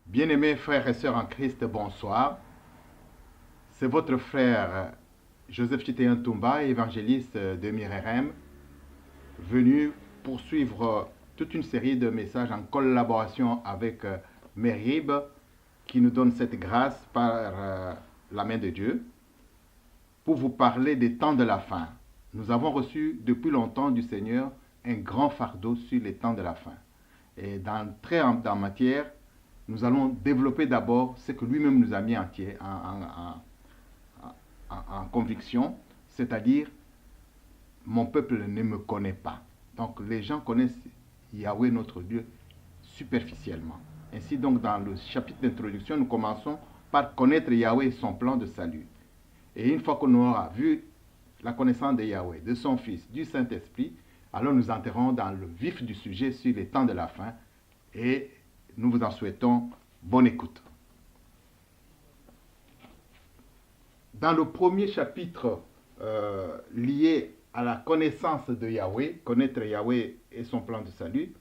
Bien-aimés frères et sœurs en Christ, bonsoir. C'est votre frère Joseph Chiteyan Toumba, évangéliste de Mirerem, venu poursuivre toute une série de messages en collaboration avec Merib, qui nous donne cette grâce par la main de Dieu, pour vous parler des temps de la fin. Nous avons reçu depuis longtemps du Seigneur un grand fardeau sur les temps de la fin. Et d'entrer en matière, nous allons développer d'abord ce que lui-même nous a mis en conviction, c'est-à-dire mon peuple ne me connaît pas. Donc les gens connaissent Yahweh notre Dieu superficiellement. Ainsi donc dans le chapitre d'introduction, nous commençons par connaître Yahweh et son plan de salut. Et une fois qu'on aura vu la connaissance de Yahweh, de son Fils, du Saint-Esprit, alors nous entrerons dans le vif du sujet sur les temps de la fin et nous vous en souhaitons bonne écoute. Dans le premier chapitre lié à la connaissance de Yahweh, connaître Yahweh et son plan de salut,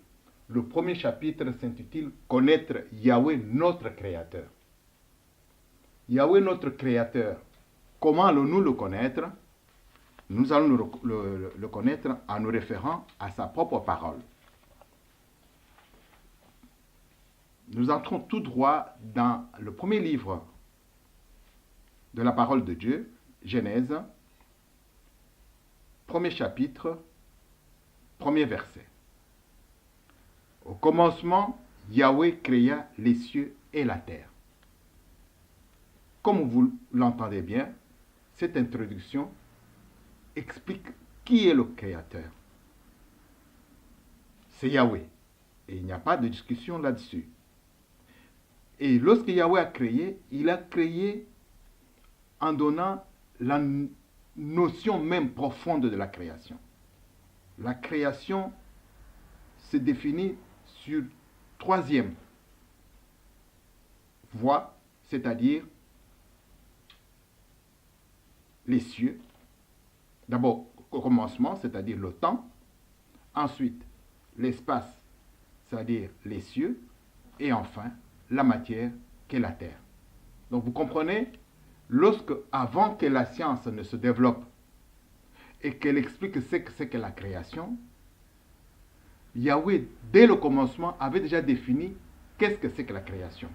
le premier chapitre s'intitule « Connaître Yahweh notre Créateur ». Yahweh notre Créateur, comment allons-nous le connaître? Nous allons le connaître en nous référant à sa propre parole. Nous entrons tout droit dans le premier livre de la parole de Dieu, Genèse, premier chapitre, premier verset. Au commencement, Yahweh créa les cieux et la terre. Comme vous l'entendez bien, cette introduction explique qui est le Créateur. C'est Yahweh. Et il n'y a pas de discussion là-dessus. Et lorsque Yahweh a créé, il a créé en donnant la notion même profonde de la création. La création se définit sur troisième voie, c'est-à-dire les cieux. D'abord, au commencement, c'est-à-dire le temps. Ensuite, l'espace, c'est-à-dire les cieux. Et enfin, la matière qu'est la terre. Donc vous comprenez, avant que la science ne se développe et qu'elle explique ce que c'est que la création, Yahweh, dès le commencement, avait déjà défini qu'est-ce que c'est que la création.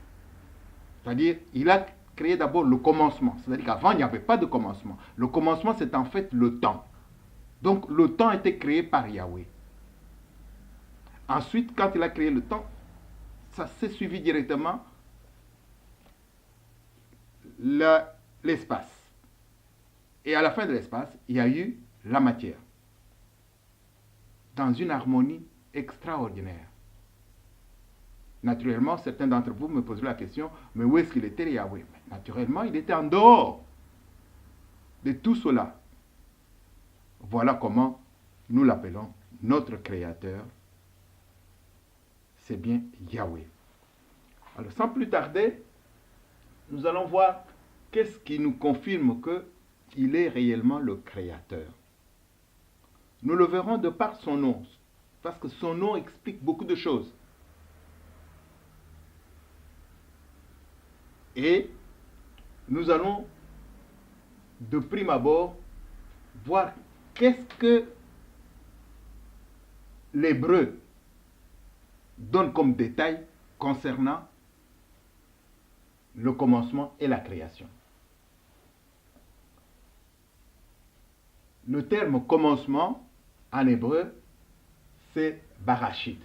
C'est-à-dire, il a créé d'abord le commencement. C'est-à-dire qu'avant, il n'y avait pas de commencement. Le commencement, c'est en fait le temps. Donc, le temps a été créé par Yahweh. Ensuite, quand il a créé le temps, ça s'est suivi directement l'espace. Et à la fin de l'espace, il y a eu la matière. Dans une harmonie extraordinaire. Naturellement, certains d'entre vous me posent la question, mais où est-ce qu'il était Yahweh? Naturellement, il était en dehors de tout cela. Voilà comment nous l'appelons notre Créateur. C'est bien Yahweh. Alors, sans plus tarder, nous allons voir qu'est-ce qui nous confirme qu'il est réellement le Créateur. Nous le verrons de par son nom, parce que son nom explique beaucoup de choses. Et nous allons, de prime abord, voir qu'est-ce que l'hébreu donne comme détail concernant le commencement et la création. Le terme commencement en hébreu, c'est Barachit.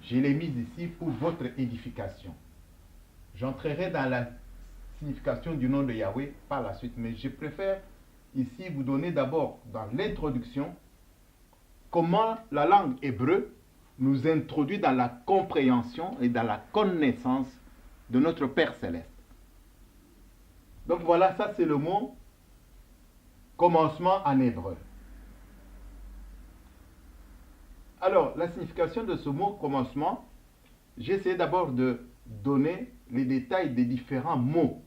Je l'ai mis ici pour votre édification. J'entrerai dans la signification du nom de Yahweh par la suite, mais je préfère ici vous donner d'abord dans l'introduction comment la langue hébreu nous introduit dans la compréhension et dans la connaissance de notre Père Céleste. Donc voilà, ça c'est le mot commencement en hébreu. Alors, la signification de ce mot commencement, j'ai essayé d'abord de donner les détails des différents mots.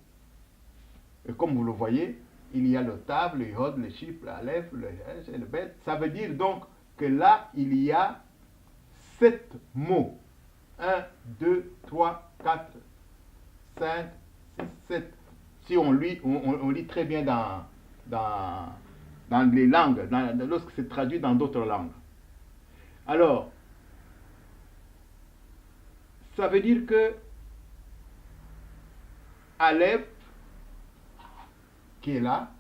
Et comme vous le voyez, il y a le tav, le yod, le chiffre, l'alef, le h et le bet. Ça veut dire donc que là, il y a 7 mots. 1, 2, 3, 4, 5, 6, 7. Si on lit très bien dans les langues, lorsque c'est traduit dans d'autres langues. Alors, ça veut dire que Aleph, qui est là,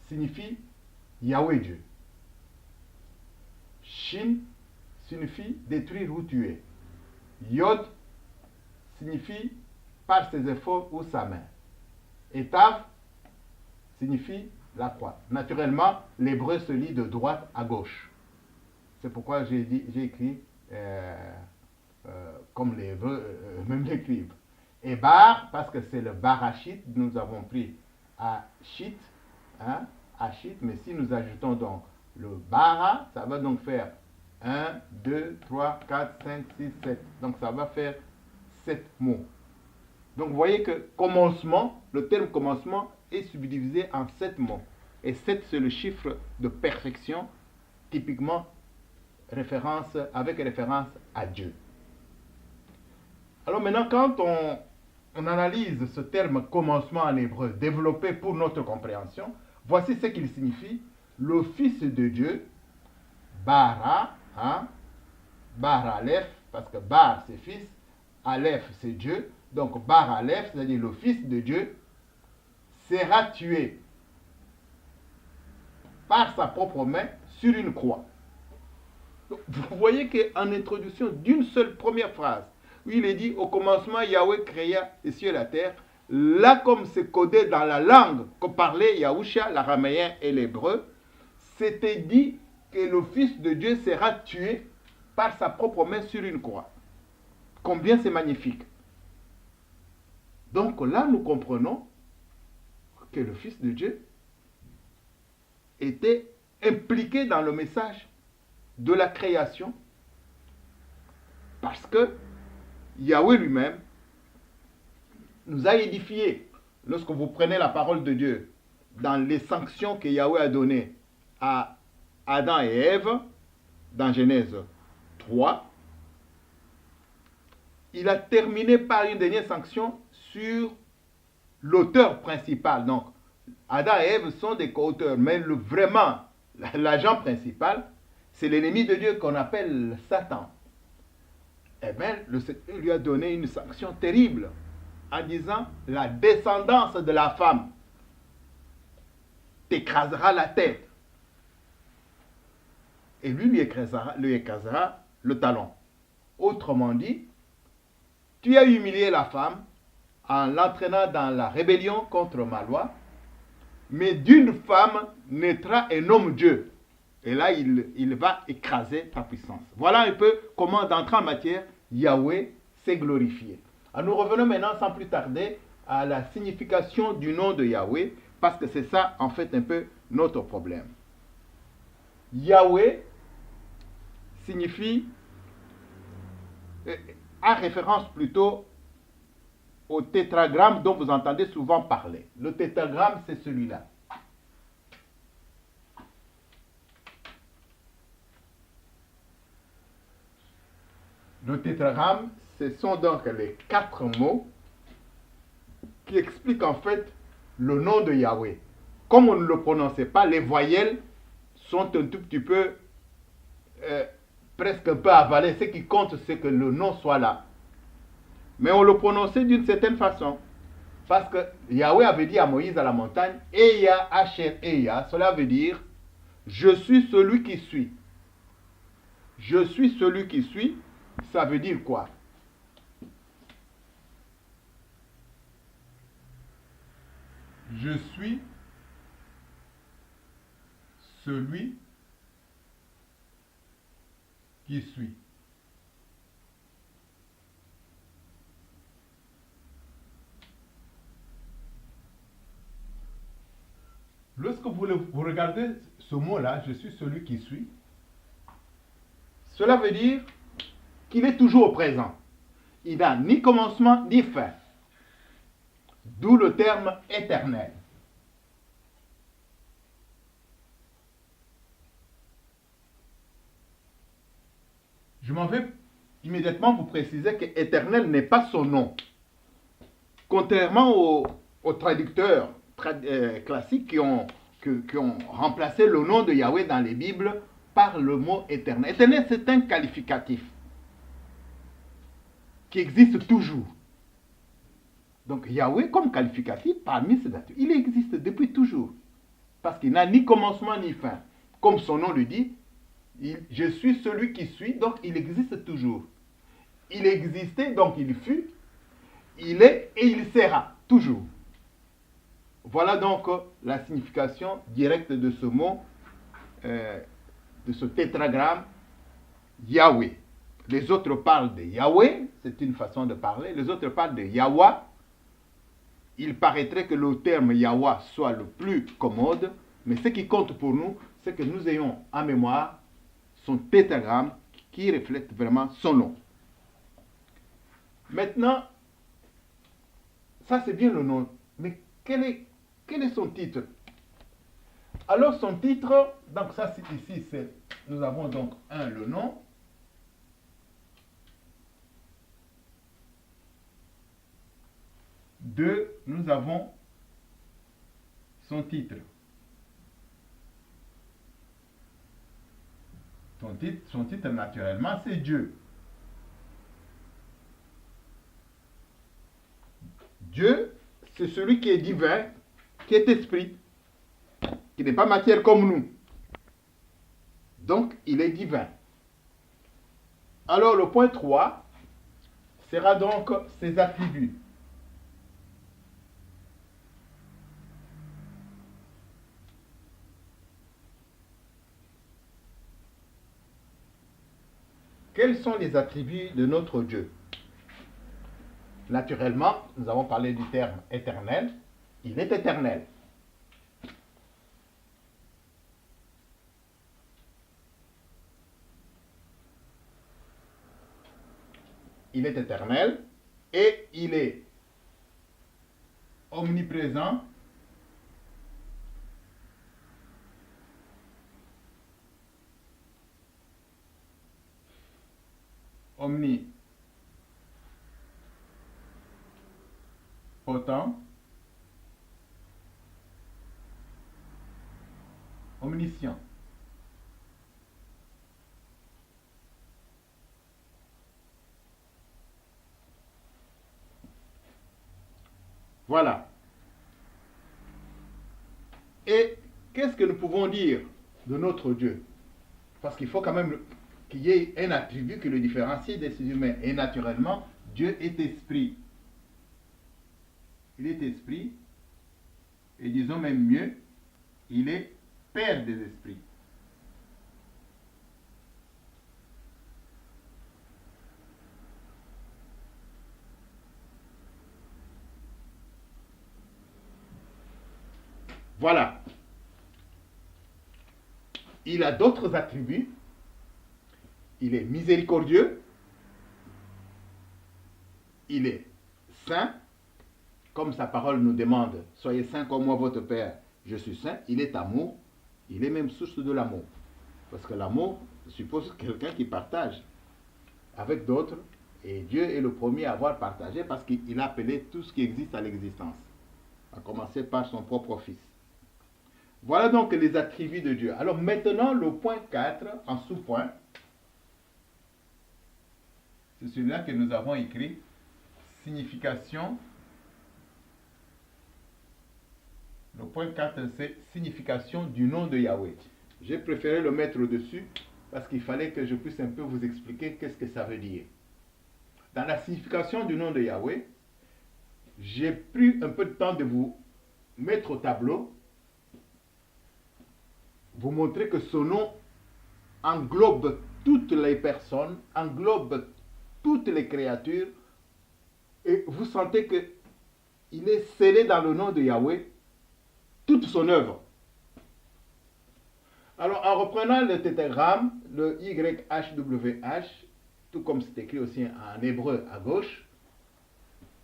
signifie Yahweh Dieu. Shin signifie détruire ou tuer. Yod signifie par ses efforts ou sa main. Et Tav signifie la croix. Naturellement, l'hébreu se lit de droite à gauche. C'est pourquoi j'ai écrit comme les Hébreux même l'écrivent. Et bar, parce que c'est le barachit, nous avons pris Ashit, hein, Ashit, mais si nous ajoutons donc le bara, ça va donc faire 1, 2, 3, 4, 5, 6, 7. Donc ça va faire 7 mots. Donc vous voyez que commencement, le terme commencement est subdivisé en 7 mots. Et 7 c'est le chiffre de perfection, typiquement avec référence à Dieu. Alors maintenant, quand on analyse ce terme commencement en hébreu, développé pour notre compréhension, voici ce qu'il signifie. Le Fils de Dieu, Bara, hein, Bar Aleph, parce que Bar c'est fils, Aleph c'est Dieu, donc Bar Aleph, c'est-à-dire le Fils de Dieu, sera tué par sa propre main sur une croix. Donc, vous voyez qu'en introduction d'une seule première phrase, où il est dit au commencement Yahweh créa les cieux et la terre, là comme c'est codé dans la langue que parlait Yahusha, l'araméen et l'hébreu, c'était dit que le Fils de Dieu sera tué par sa propre main sur une croix. Combien c'est magnifique. Donc là, nous comprenons que le Fils de Dieu était impliqué dans le message de la création parce que Yahweh lui-même nous a édifiés. Lorsque vous prenez la parole de Dieu dans les sanctions que Yahweh a données à Adam et Ève, dans Genèse 3, il a terminé par une dernière sanction sur l'auteur principal. Donc, Adam et Ève sont des co-auteurs, mais vraiment, l'agent principal, c'est l'ennemi de Dieu qu'on appelle Satan. Eh bien, le Seigneur lui a donné une sanction terrible en disant la descendance de la femme t'écrasera la tête. Et lui écrasera le talon. Autrement dit, tu as humilié la femme en l'entraînant dans la rébellion contre ma loi, mais d'une femme naîtra un homme Dieu. Et là, il va écraser ta puissance. Voilà un peu comment, d'entrer en matière, Yahweh s'est glorifié. Alors, nous revenons maintenant, sans plus tarder, à la signification du nom de Yahweh, parce que c'est ça, en fait, un peu notre problème. Yahweh signifie, a référence plutôt au tétragramme dont vous entendez souvent parler. Le tétragramme, c'est celui-là. Le tétragramme, ce sont donc les 4 mots qui expliquent en fait le nom de Yahweh. Comme on ne le prononçait pas, les voyelles sont un tout petit peu, presque un peu avalées. Ce qui compte, c'est que le nom soit là. Mais on le prononçait d'une certaine façon. Parce que Yahweh avait dit à Moïse à la montagne, Eya Asher Eya, cela veut dire, je suis celui qui suis. Je suis celui qui suis, ça veut dire quoi? Je suis celui qui suis. Lorsque vous regardez ce mot-là, je suis celui qui suis, Cela veut dire qu'il est toujours au présent. Il n'a ni commencement ni fin. D'où le terme éternel. Je m'en vais immédiatement vous préciser que éternel n'est pas son nom. Contrairement aux traducteurs classiques qui ont remplacé le nom de Yahweh dans les Bibles par le mot éternel. Éternel, c'est un qualificatif qui existe toujours. Donc Yahweh, comme qualificatif, parmi ces attributs, il existe depuis toujours. Parce qu'il n'a ni commencement ni fin. Comme son nom le dit, je suis celui qui suis, donc il existe toujours. Il existait, donc il fut, il est et il sera, toujours. Voilà donc la signification directe de ce mot, de ce tétragramme, Yahweh. Les autres parlent de Yahweh, c'est une façon de parler. Les autres parlent de Yahweh. Il paraîtrait que le terme Yahweh soit le plus commode, mais ce qui compte pour nous, c'est que nous ayons en mémoire son tétragramme qui reflète vraiment son nom. Maintenant, ça c'est bien le nom, mais quel est son titre? Alors son titre, donc ça ici, nous avons donc le nom. Deux, nous avons son titre. Son titre naturellement, c'est Dieu. Dieu, c'est celui qui est divin, qui est esprit, qui n'est pas matière comme nous. Donc, il est divin. Alors, le point 3 sera donc ses attributs. Quels sont les attributs de notre Dieu? Naturellement, nous avons parlé du terme éternel. Il est éternel. Il est éternel et il est omniprésent, omnipotent, omniscient. Voilà. Et qu'est-ce que nous pouvons dire de notre Dieu? Parce qu'il faut quand même qu'il y ait un attribut qui le différencie des humains. Et naturellement, Dieu est esprit. Il est esprit. Et disons même mieux, il est Père des esprits. Voilà. Il a d'autres attributs. Il est miséricordieux. Il est saint. Comme sa parole nous demande, soyez saints comme moi votre Père, je suis saint. Il est amour. Il est même source de l'amour. Parce que l'amour suppose quelqu'un qui partage avec d'autres. Et Dieu est le premier à avoir partagé parce qu'il a appelé tout ce qui existe à l'existence. À commencer par son propre Fils. Voilà donc les attributs de Dieu. Alors maintenant, le point 4, en sous-point, c'est celui-là que nous avons écrit. Signification. Le point 4, c'est signification du nom de Yahweh. J'ai préféré le mettre au-dessus parce qu'il fallait que je puisse un peu vous expliquer qu'est-ce que ça veut dire. Dans la signification du nom de Yahweh, j'ai pris un peu de temps de vous mettre au tableau, vous montrer que ce nom englobe toutes les personnes, englobe toutes les créatures, et vous sentez qu'il est scellé dans le nom de Yahweh toute son œuvre. Alors, en reprenant le tétragramme, le YHWH, tout comme c'est écrit aussi en hébreu à gauche,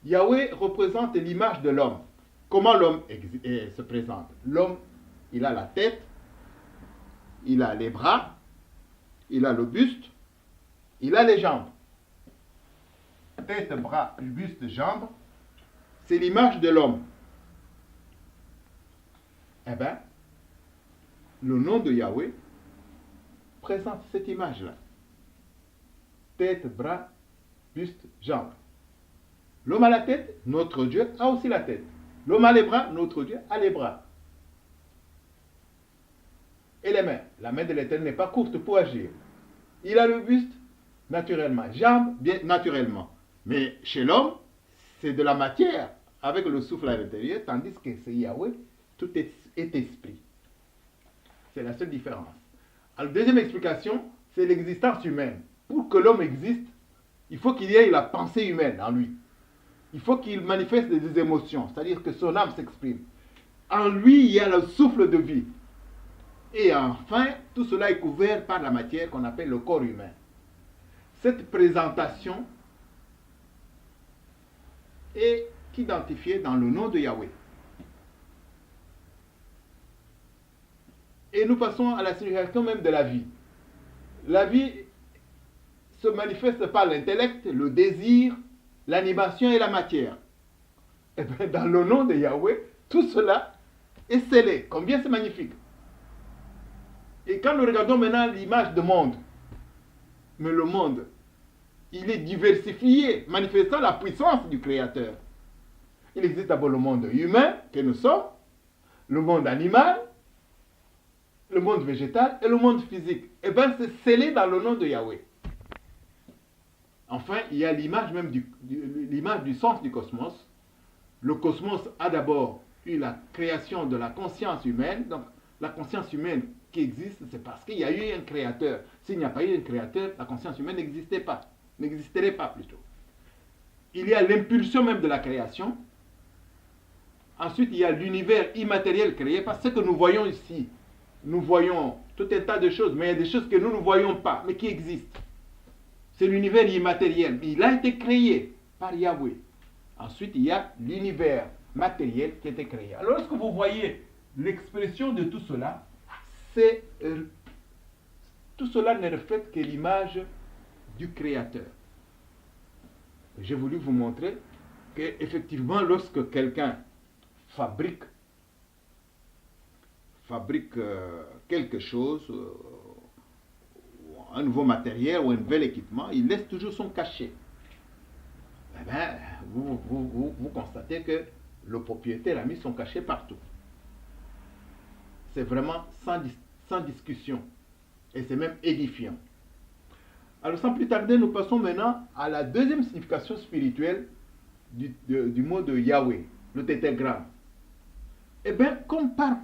Yahweh représente l'image de l'homme. Comment l'homme se présente? L'homme, il a la tête, il a les bras, il a le buste, il a les jambes. Tête, bras, buste, jambes, c'est l'image de l'homme. Eh bien, le nom de Yahweh présente cette image-là. Tête, bras, buste, jambes. L'homme a la tête, notre Dieu a aussi la tête. L'homme a les bras, notre Dieu a les bras. Et les mains. La main de l'Éternel n'est pas courte pour agir. Il a le buste, naturellement. Jambes, bien naturellement. Mais chez l'homme, c'est de la matière, avec le souffle à l'intérieur, tandis que c'est Yahweh, tout est esprit. C'est la seule différence. Alors, deuxième explication, c'est l'existence humaine. Pour que l'homme existe, il faut qu'il y ait la pensée humaine en lui. Il faut qu'il manifeste des émotions, c'est-à-dire que son âme s'exprime. En lui, il y a le souffle de vie. Et enfin, tout cela est couvert par la matière qu'on appelle le corps humain. Cette présentation est identifiée dans le nom de Yahweh. Et nous passons à la signification même de la vie. La vie se manifeste par l'intellect, le désir, l'animation et la matière. Et bien, dans le nom de Yahweh, tout cela est scellé. Combien c'est magnifique. Et quand nous regardons maintenant l'image du monde, mais le monde, il est diversifié, manifestant la puissance du Créateur. Il existe d'abord le monde humain, que nous sommes, le monde animal, le monde végétal et le monde physique. Et bien, c'est scellé dans le nom de Yahweh. Enfin, il y a l'image même l'image du sens du cosmos. Le cosmos a d'abord eu la création de la conscience humaine. Donc, la conscience humaine qui existe, c'est parce qu'il y a eu un créateur. S'il n'y a pas eu un créateur, la conscience humaine n'existerait pas plutôt. Il y a l'impulsion même de la création. Ensuite, il y a l'univers immatériel créé par ce que nous voyons ici. Nous voyons tout un tas de choses, mais il y a des choses que nous ne voyons pas, mais qui existent. C'est l'univers immatériel. Il a été créé par Yahweh. Ensuite, il y a l'univers matériel qui a été créé. Alors, lorsque vous voyez l'expression de tout cela, tout cela ne reflète que l'image du Créateur. J'ai voulu vous montrer qu'effectivement, lorsque quelqu'un fabrique quelque chose, un nouveau matériel ou un nouvel équipement, il laisse toujours son cachet. Eh bien, vous constatez que le propriétaire a mis son cachet partout. C'est vraiment sans discussion. Et c'est même édifiant. Alors, sans plus tarder, nous passons maintenant à la deuxième signification spirituelle du mot de Yahweh, le tétragramme. Eh bien, comme par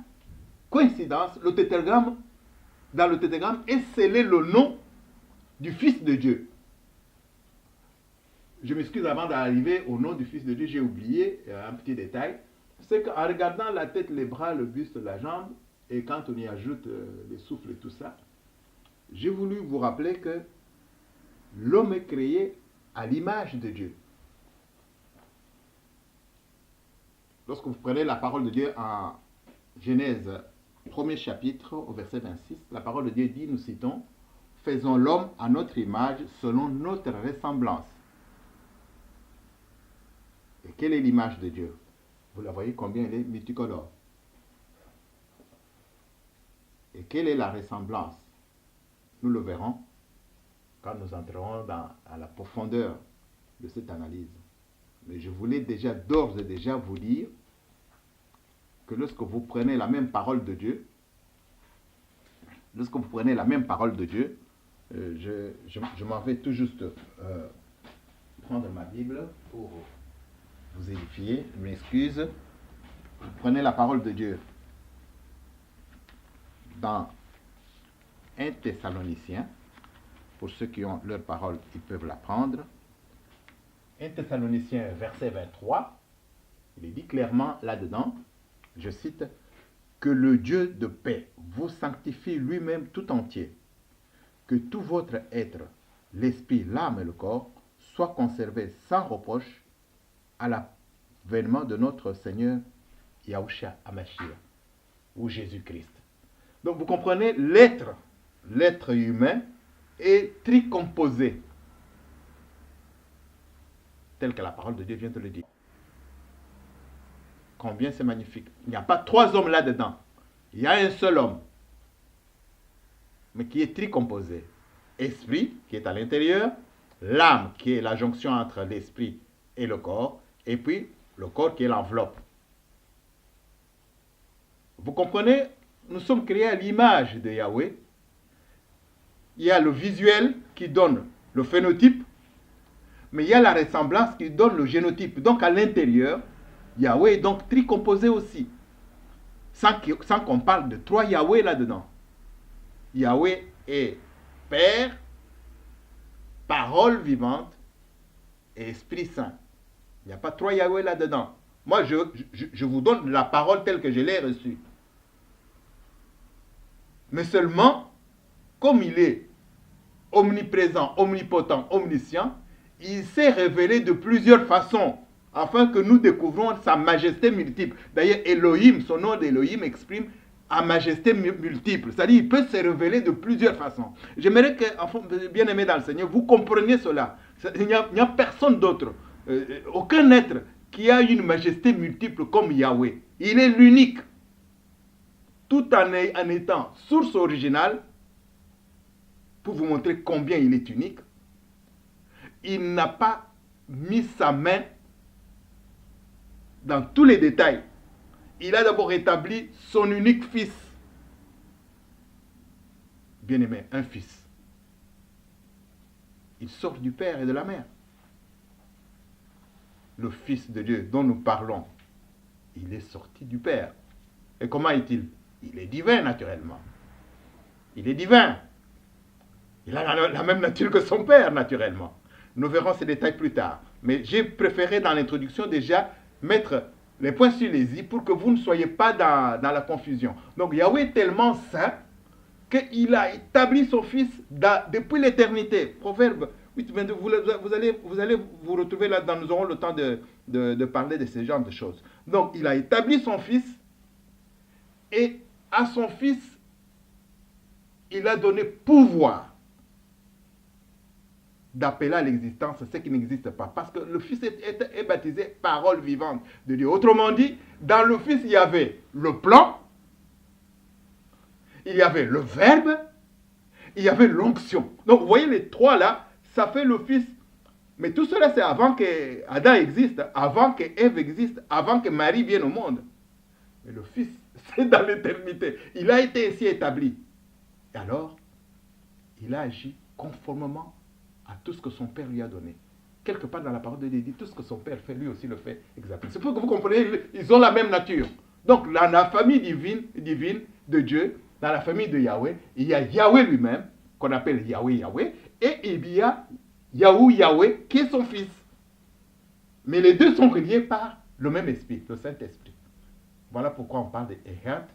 coïncidence, dans le tétragramme est scellé le nom du Fils de Dieu. Je m'excuse avant d'arriver au nom du Fils de Dieu, j'ai oublié un petit détail. C'est qu'en regardant la tête, les bras, le buste, la jambe, et quand on y ajoute les souffles et tout ça, j'ai voulu vous rappeler que l'homme est créé à l'image de Dieu. Lorsque vous prenez la parole de Dieu en Genèse 1er chapitre, au verset 26, la parole de Dieu dit, nous citons, « Faisons l'homme à notre image, selon notre ressemblance. » Et quelle est l'image de Dieu? Vous la voyez combien elle est multicolore. Et quelle est la ressemblance? Nous le verrons quand nous entrerons à la profondeur de cette analyse. Mais je voulais d'ores et déjà vous dire que lorsque vous prenez la même parole de Dieu, je m'en vais tout juste prendre ma Bible pour vous édifier. Je m'excuse. Vous prenez la parole de Dieu dans 1 Thessaloniciens. Pour ceux qui ont leur parole, ils peuvent la prendre. 1 Thessaloniciens, verset 23. Il est dit clairement là-dedans, je cite, « Que le Dieu de paix vous sanctifie lui-même tout entier. Que tout votre être, l'esprit, l'âme et le corps, soient conservés sans reproche à l'avènement de notre Seigneur Yahushua Hamashiach, ou Jésus-Christ. Donc vous comprenez, l'être humain est tricomposé, tel que la parole de Dieu vient de le dire. Combien c'est magnifique. Il n'y a pas 3 hommes là-dedans. Il y a un seul homme, mais qui est tricomposé. Esprit, qui est à l'intérieur, l'âme, qui est la jonction entre l'esprit et le corps, et puis le corps qui est l'enveloppe. Vous comprenez, nous sommes créés à l'image de Yahweh. Il y a le visuel qui donne le phénotype, mais il y a la ressemblance qui donne le génotype. Donc à l'intérieur, Yahweh est donc tricomposé aussi. Sans qu'on parle de 3 Yahweh là-dedans. Yahweh est Père, Parole vivante et Esprit Saint. Il n'y a pas 3 Yahweh là-dedans. Moi, je vous donne la parole telle que je l'ai reçue. Mais seulement, comme il est omniprésent, omnipotent, omniscient, il s'est révélé de plusieurs façons, afin que nous découvrons sa majesté multiple. D'ailleurs, Elohim, son nom d'Elohim exprime à majesté multiple. C'est-à-dire, il peut se révéler de plusieurs façons. J'aimerais que, bien aimé dans le Seigneur, vous compreniez cela. Il n'y a personne d'autre, aucun être qui a une majesté multiple comme Yahweh. Il est l'unique. Tout en étant source originale, pour vous montrer combien il est unique, il n'a pas mis sa main dans tous les détails. Il a d'abord établi son unique fils. Bien-aimé, un fils. Il sort du Père et de la Mère. Le Fils de Dieu dont nous parlons, il est sorti du Père. Et comment est-il? Il est divin, naturellement. Il est divin. Il a la même nature que son Père, naturellement. Nous verrons ces détails plus tard. Mais j'ai préféré dans l'introduction déjà mettre les points sur les i pour que vous ne soyez pas dans la confusion. Donc Yahweh est tellement saint qu'il a établi son Fils depuis l'éternité. Proverbe 8, 22, vous allez vous retrouver là-dedans. Nous aurons le temps de parler de ce genre de choses. Donc il a établi son Fils et à son Fils, il a donné pouvoir d'appeler à l'existence ce qui n'existe pas. Parce que le Fils est baptisé parole vivante de Dieu. Autrement dit, dans le Fils, il y avait le plan, il y avait le verbe, il y avait l'onction. Donc, vous voyez les 3 là, ça fait le Fils. Mais tout cela, c'est avant que Adam existe, avant que Ève existe, avant que Marie vienne au monde. Mais le Fils, c'est dans l'éternité. Il a été ainsi établi. Et alors, il a agi conformément à tout ce que son Père lui a donné. Quelque part dans la parole de Dieu, tout ce que son Père fait, lui aussi le fait exactement. C'est pour que vous compreniez, ils ont la même nature. Donc, dans la famille divine de Dieu, dans la famille de Yahweh, il y a Yahweh lui-même, qu'on appelle Yahweh, et il y a Yahweh, qui est son Fils. Mais les deux sont reliés par le même esprit, le Saint-Esprit. Voilà pourquoi on parle de Echad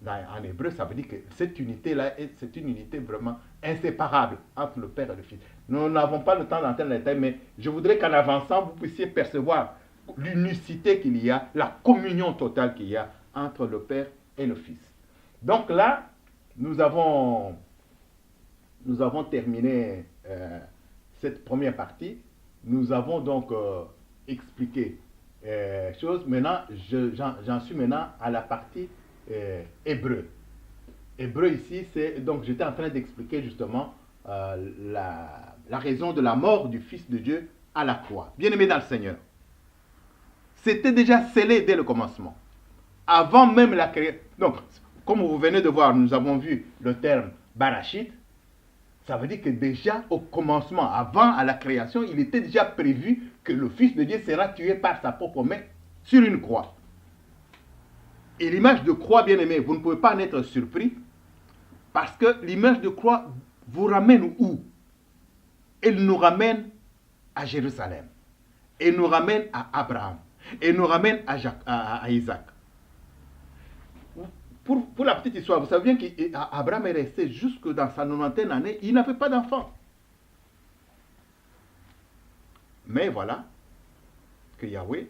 en hébreu, ça veut dire que cette unité-là, c'est une unité vraiment inséparable entre le Père et le Fils. Nous n'avons pas le temps d'entrer dans les détails, mais je voudrais qu'en avançant, vous puissiez percevoir l'unicité qu'il y a, la communion totale qu'il y a entre le Père et le Fils. Donc là, nous avons terminé cette première partie. Nous avons donc expliqué choses. Maintenant, j'en suis maintenant à la partie hébreu. Hébreu ici, c'est donc j'étais en train d'expliquer justement la raison de la mort du Fils de Dieu à la croix. Bien-aimé dans le Seigneur, c'était déjà scellé dès le commencement, avant même la création. Donc, comme vous venez de voir, nous avons vu le terme Barachit. Ça veut dire que déjà au commencement, avant à la création, il était déjà prévu que le Fils de Dieu sera tué par sa propre main sur une croix. Et l'image de croix, bien aimé, vous ne pouvez pas en être surpris, parce que l'image de croix vous ramène où? Elle nous ramène à Jérusalem. Elle nous ramène à Abraham. Elle nous ramène à Isaac. pour la petite histoire, vous savez bien qu'Abraham est resté jusque dans sa 90e année, il n'avait pas d'enfant. Mais voilà que Yahweh,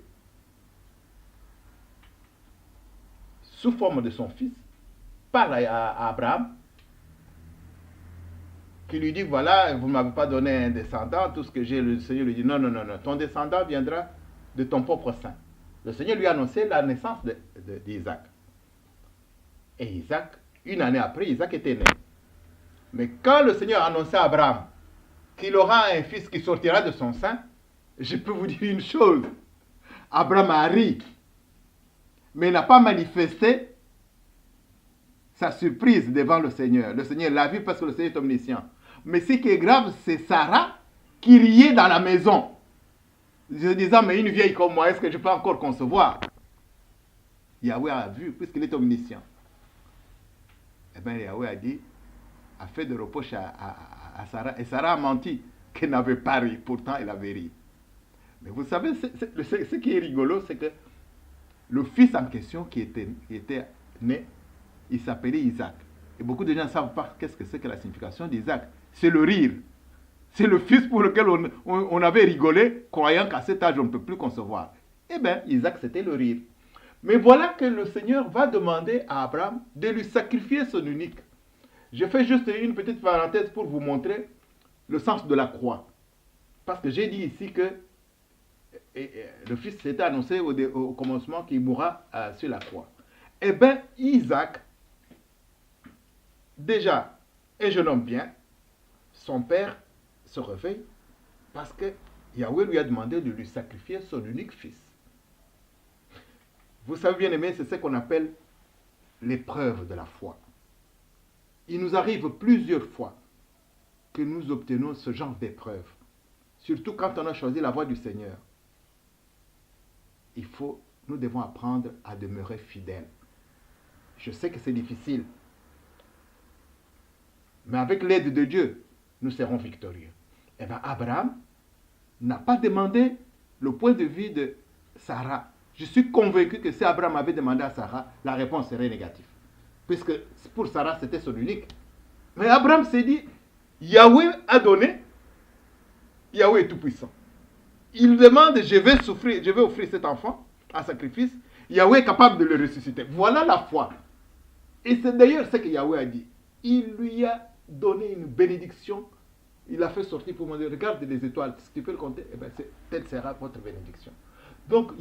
sous forme de son fils, parle à Abraham, qui lui dit, voilà, vous ne m'avez pas donné un descendant, tout ce que j'ai, le Seigneur lui dit, non, non, non, non, ton descendant viendra de ton propre sein. Le Seigneur lui a annoncé la naissance d'Isaac. Et Isaac, une année après, Isaac était né. Mais quand le Seigneur a annoncé à Abraham qu'il aura un fils qui sortira de son sein, je peux vous dire une chose. Abraham a ri, mais n'a pas manifesté sa surprise devant le Seigneur. Le Seigneur l'a vu parce que le Seigneur est omniscient. Mais ce qui est grave, c'est Sarah qui riait dans la maison. Je disais, mais une vieille comme moi, est-ce que je peux encore concevoir? Yahweh a vu, puisqu'il est omniscient. Eh bien, Yahweh a dit, a fait de reproche à Sarah. Et Sarah a menti qu'elle n'avait pas ri. Pourtant, elle avait ri. Mais vous savez, ce qui est rigolo, c'est que le fils en question qui était né, il s'appelait Isaac. Et beaucoup de gens ne savent pas qu'est-ce que c'est que la signification d'Isaac. C'est le rire. C'est le fils pour lequel on avait rigolé, croyant qu'à cet âge, on ne peut plus concevoir. Eh bien, Isaac, c'était le rire. Mais voilà que le Seigneur va demander à Abraham de lui sacrifier son unique. Je fais juste une petite parenthèse pour vous montrer le sens de la croix. Parce que j'ai dit ici que le fils s'était annoncé au commencement qu'il mourra sur la croix. Eh bien, Isaac, déjà, un jeune homme bien, son père se réveille parce que Yahweh lui a demandé de lui sacrifier son unique fils. Vous savez bien aimé, c'est ce qu'on appelle l'épreuve de la foi. Il nous arrive plusieurs fois que nous obtenons ce genre d'épreuve. Surtout quand on a choisi la voie du Seigneur. Nous devons apprendre à demeurer fidèles. Je sais que c'est difficile. Mais avec l'aide de Dieu, nous serons victorieux. Eh bien, Abraham n'a pas demandé le point de vue de Sarah. Je suis convaincu que si Abraham avait demandé à Sarah, la réponse serait négative. Puisque pour Sarah, c'était son unique. Mais Abraham s'est dit, Yahweh a donné, Yahweh est tout-puissant. Il demande, je vais offrir cet enfant en sacrifice. Yahweh est capable de le ressusciter. Voilà la foi. Et c'est d'ailleurs ce que Yahweh a dit. Il lui a donné une bénédiction. Il a fait sortir pour moi, regarde les étoiles, si tu peux le compter, eh bien, telle sera votre bénédiction. Donc,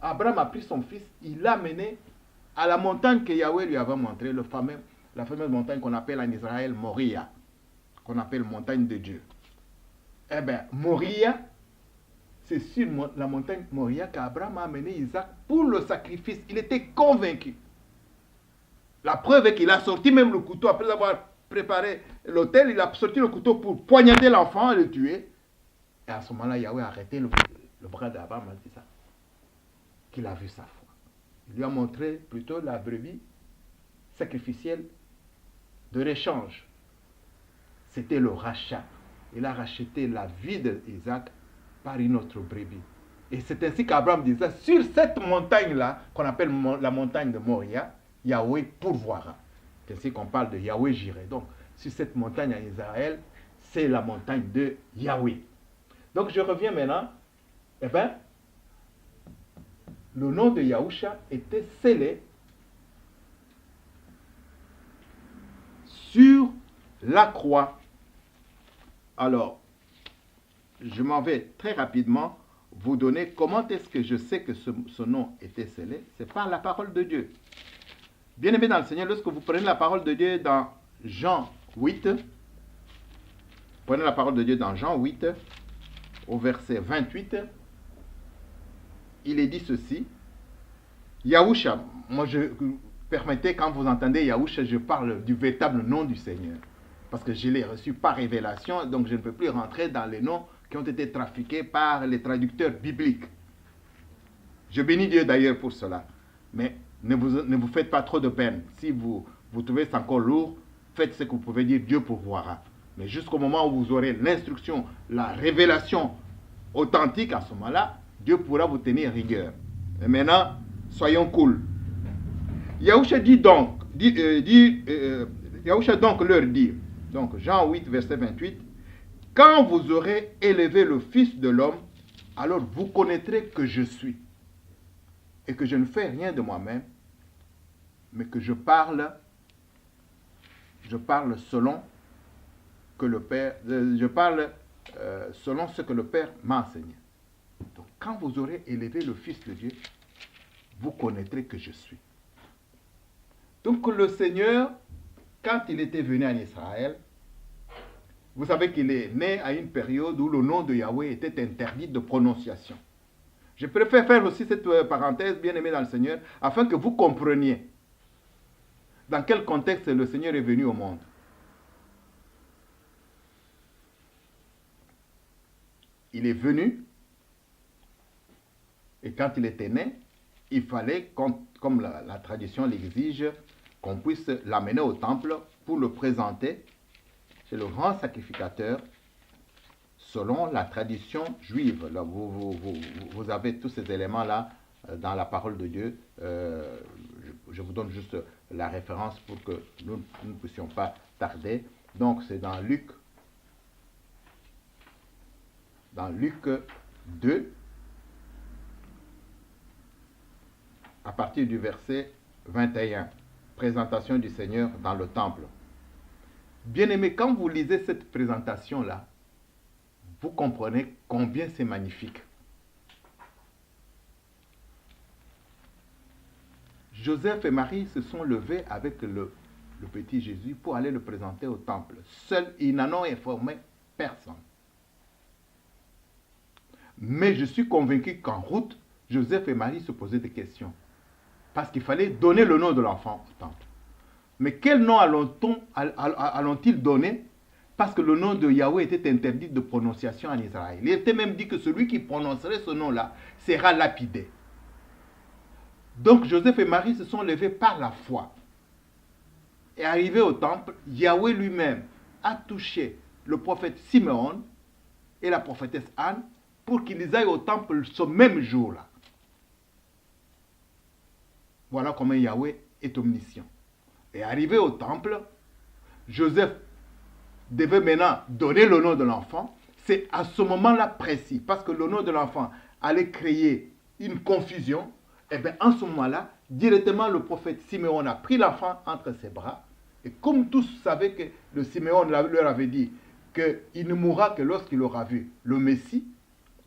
Abraham a pris son fils, il l'a mené à la montagne que Yahweh lui avait montrée, la fameuse montagne qu'on appelle en Israël Moria, qu'on appelle montagne de Dieu. Eh bien, Moria, c'est sur la montagne Moria qu'Abraham a amené Isaac pour le sacrifice. Il était convaincu. La preuve est qu'il a sorti même le couteau. Après avoir préparé l'autel, il a sorti le couteau pour poignarder l'enfant et le tuer. Et à ce moment-là, Yahweh a arrêté le bras d'Abraham, a dit ça. Qu'il a vu sa foi. Il lui a montré plutôt la brebis sacrificielle de l'échange. C'était le rachat. Il a racheté la vie d'Isaac par une autre brebis. Et c'est ainsi qu'Abraham disait, sur cette montagne-là, qu'on appelle la montagne de Moria, Yahweh pourvoira. C'est ainsi qu'on parle de Yahweh Jireh. Donc, sur cette montagne en Israël, c'est la montagne de Yahweh. Donc, je reviens maintenant. Eh bien, le nom de Yahusha était scellé sur la croix. Alors, je m'en vais très rapidement vous donner comment est-ce que je sais que ce nom était scellé. C'est par la parole de Dieu. Bien aimé dans le Seigneur, lorsque vous prenez la parole de Dieu dans Jean 8, prenez la parole de Dieu dans Jean 8, au verset 28, il est dit ceci. Yahusha, permettez, quand vous entendez Yahusha, je parle du véritable nom du Seigneur. Parce que je l'ai reçu par révélation, donc je ne peux plus rentrer dans les noms qui ont été trafiqués par les traducteurs bibliques. Je bénis Dieu d'ailleurs pour cela. Mais ne vous faites pas trop de peine. Si vous trouvez ça encore lourd, faites ce que vous pouvez dire, Dieu pourvoira. Mais jusqu'au moment où vous aurez l'instruction, la révélation authentique, à ce moment-là, Dieu pourra vous tenir rigueur. Et maintenant, soyons cool. Yahushua Yahushua donc leur dit, donc Jean 8, verset 28, quand vous aurez élevé le Fils de l'homme, alors vous connaîtrez que je suis, et que je ne fais rien de moi-même, mais que je parle selon que le Père, selon ce que le Père m'a enseigné. Donc, quand vous aurez élevé le Fils de Dieu, vous connaîtrez que je suis. Donc, le Seigneur, quand il était venu en Israël, vous savez qu'il est né à une période où le nom de Yahweh était interdit de prononciation. Je préfère faire aussi cette parenthèse, bien aimé dans le Seigneur, afin que vous compreniez dans quel contexte le Seigneur est venu au monde. Il est venu, et quand il était né, il fallait, comme la tradition l'exige, qu'on puisse l'amener au temple pour le présenter chez le grand sacrificateur, selon la tradition juive. Là, vous avez tous ces éléments-là dans la parole de Dieu. Je vous donne juste la référence pour que nous ne puissions pas tarder. Donc, c'est dans Luc 2, à partir du verset 21, présentation du Seigneur dans le temple. Bien-aimés, quand vous lisez cette présentation-là, vous comprenez combien c'est magnifique. Joseph et Marie se sont levés avec le petit Jésus pour aller le présenter au temple. Seuls, ils n'en ont informé personne. Mais je suis convaincu qu'en route, Joseph et Marie se posaient des questions. Parce qu'il fallait donner le nom de l'enfant au temple. Mais quel nom allons-ils donner? Parce que le nom de Yahweh était interdit de prononciation en Israël. Il était même dit que celui qui prononcerait ce nom-là sera lapidé. Donc Joseph et Marie se sont levés par la foi. Et arrivés au temple, Yahweh lui-même a touché le prophète Simeon et la prophétesse Anne pour qu'ils aillent au temple ce même jour-là. Voilà comment Yahweh est omniscient. Et arrivé au temple, Joseph devait maintenant donner le nom de l'enfant. C'est à ce moment-là précis, parce que le nom de l'enfant allait créer une confusion. Et bien en ce moment-là, directement le prophète Simeon a pris l'enfant entre ses bras. Et comme tous savaient que le Simeon leur avait dit qu'il ne mourra que lorsqu'il aura vu le Messie.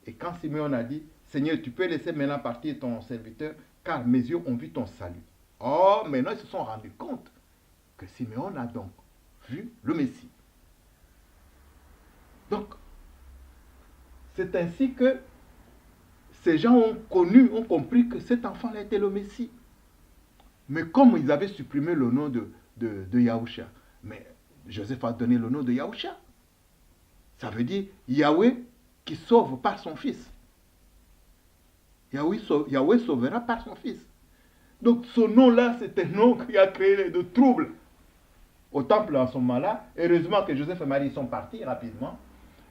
Et quand Simeon a dit, Seigneur, tu peux laisser maintenant partir ton serviteur, car mes yeux ont vu ton salut. Oh, maintenant ils se sont rendus compte que Simeon a donc vu le Messie. Donc, c'est ainsi que ces gens ont compris que cet enfant-là était le Messie. Mais comme ils avaient supprimé le nom de Yahushua, mais Joseph a donné le nom de Yahushua. Ça veut dire Yahweh qui sauve par son fils. Yahweh sauvera par son fils. Donc ce nom-là, c'est un nom qui a créé de troubles au temple en ce moment-là. Heureusement que Joseph et Marie sont partis rapidement.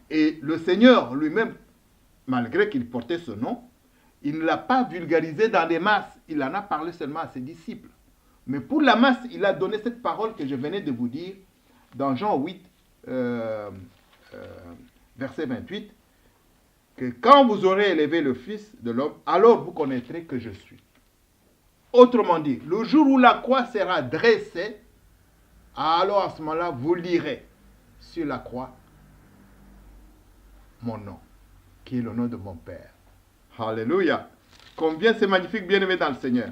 Et le Seigneur lui-même, malgré qu'il portait ce nom, il ne l'a pas vulgarisé dans les masses. Il en a parlé seulement à ses disciples. Mais pour la masse, il a donné cette parole que je venais de vous dire dans Jean 8, verset 28, que quand vous aurez élevé le Fils de l'homme, alors vous connaîtrez que je suis. Autrement dit, le jour où la croix sera dressée, alors à ce moment-là, vous lirez sur la croix mon nom, qui est le nom de mon Père. Alléluia. Combien c'est magnifique, bien-aimé dans le Seigneur.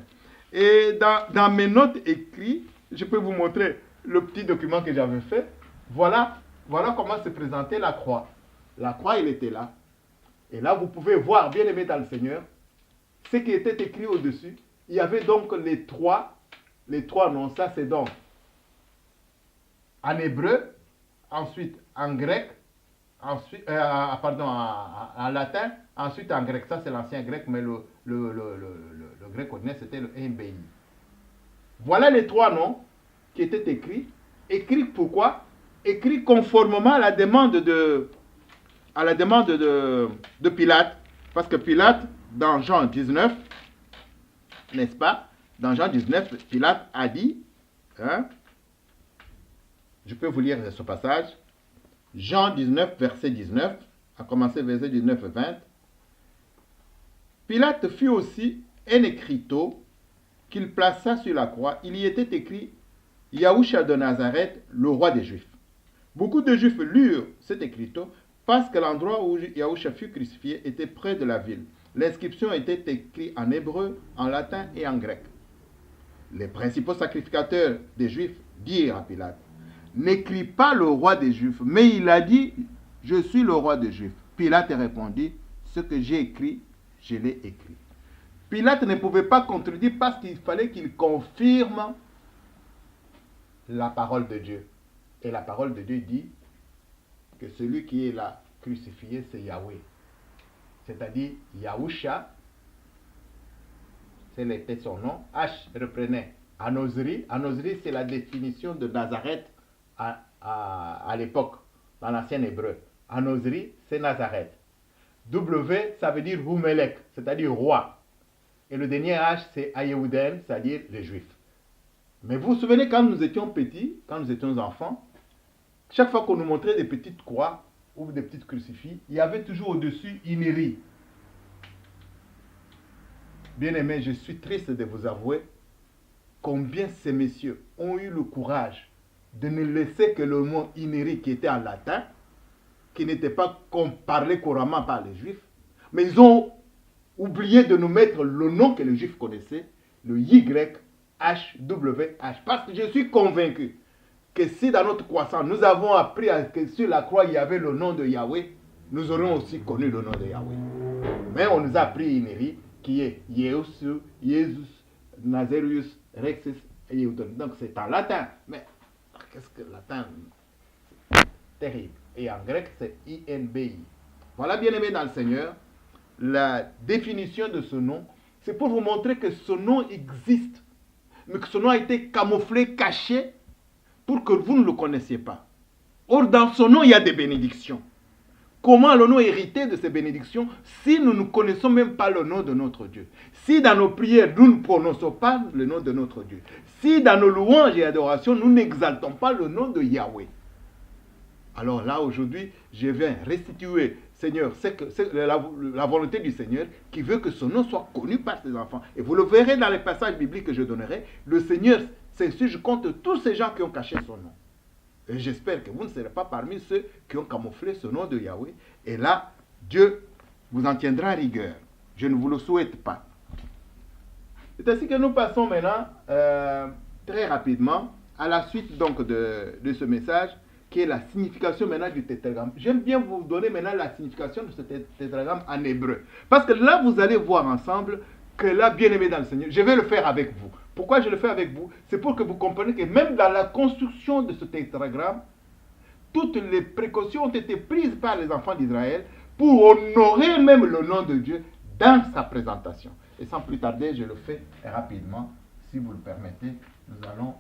Et dans mes notes écrites, je peux vous montrer le petit document que j'avais fait. Voilà comment se présentait la croix. La croix, il était là. Et là, vous pouvez voir, bien-aimé dans le Seigneur, ce qui était écrit au-dessus. Il y avait donc les trois noms. Ça, c'est donc en hébreu, ensuite en grec, ensuite, en latin, ensuite en grec. Ça, c'est l'ancien grec, mais le grec ordinaire, c'était le MBI. Voilà les trois noms qui étaient écrits. Écrits pourquoi? Écrits conformément à la demande de Pilate. Parce que Pilate, dans Jean 19, n'est-ce pas, dans Jean 19, Pilate a dit, hein, je peux vous lire ce passage, Jean 19, verset 19, à commencer verset 19 et 20. Pilate fit aussi un écriteau qu'il plaça sur la croix. Il y était écrit Yahushua de Nazareth, le roi des Juifs. Beaucoup de Juifs lurent cet écriteau parce que l'endroit où Yahushua fut crucifié était près de la ville. L'inscription était écrite en hébreu, en latin et en grec. Les principaux sacrificateurs des Juifs dirent à Pilate, n'écris pas le roi des Juifs, mais il a dit, je suis le roi des Juifs. Pilate répondit, ce que j'ai écrit, je l'ai écrit. Pilate ne pouvait pas contredire parce qu'il fallait qu'il confirme la parole de Dieu. Et la parole de Dieu dit que celui qui est là crucifié, c'est Yahweh. C'est-à-dire Yahusha, c'était son nom. H reprenait Anosri. Anosri, c'est la définition de Nazareth à l'époque, dans l'ancien hébreu. Anosri, c'est Nazareth. W, ça veut dire Humelech, c'est-à-dire roi. Et le dernier H, c'est Ayehouden, c'est-à-dire les Juifs. Mais vous vous souvenez, quand nous étions petits, quand nous étions enfants, chaque fois qu'on nous montrait des petites croix ou des petites crucifix, il y avait toujours au-dessus Iniri. Bien-aimés, je suis triste de vous avouer combien ces messieurs ont eu le courage de ne laisser que le mot Iniri qui était en latin, qui n'était pas parlé couramment par les Juifs, mais ils ont oublié de nous mettre le nom que les Juifs connaissaient, le YHWH, parce que je suis convaincu que si dans notre croissance, nous avons appris que sur la croix, il y avait le nom de Yahweh, nous aurions aussi connu le nom de Yahweh. Mais on nous a appris Iniri, qui est Jesus, Nazarius, Rexus et Yehudan. Donc c'est en latin. Mais qu'est-ce que le latin? Terrible. Et en grec, c'est INBI. Voilà, bien aimé dans le Seigneur, la définition de ce nom, c'est pour vous montrer que ce nom existe, mais que ce nom a été camouflé, caché, pour que vous ne le connaissiez pas. Or, dans ce nom, il y a des bénédictions. Comment allons-nous hériter de ces bénédictions si nous ne connaissons même pas le nom de notre Dieu? Si dans nos prières, nous ne prononçons pas le nom de notre Dieu? Si dans nos louanges et adorations, nous n'exaltons pas le nom de Yahweh? Alors là, aujourd'hui, je viens restituer, Seigneur, c'est la volonté du Seigneur qui veut que son nom soit connu par ses enfants. Et vous le verrez dans les passages bibliques que je donnerai, le Seigneur s'insurge contre tous ces gens qui ont caché son nom. Et j'espère que vous ne serez pas parmi ceux qui ont camouflé ce nom de Yahweh. Et là, Dieu vous en tiendra rigueur. Je ne vous le souhaite pas. C'est ainsi que nous passons maintenant, très rapidement, à la suite donc de ce message, qui est la signification maintenant du tétragramme. J'aime bien vous donner maintenant la signification de ce tétragramme en hébreu. Parce que là, vous allez voir ensemble que là, bien aimé dans le Seigneur, je vais le faire avec vous. Pourquoi je le fais avec vous? C'est pour que vous compreniez que même dans la construction de ce tétragramme, toutes les précautions ont été prises par les enfants d'Israël pour honorer même le nom de Dieu dans sa présentation. Et sans plus tarder, je le fais rapidement. Si vous le permettez, nous allons...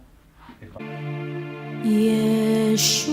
Yeshua.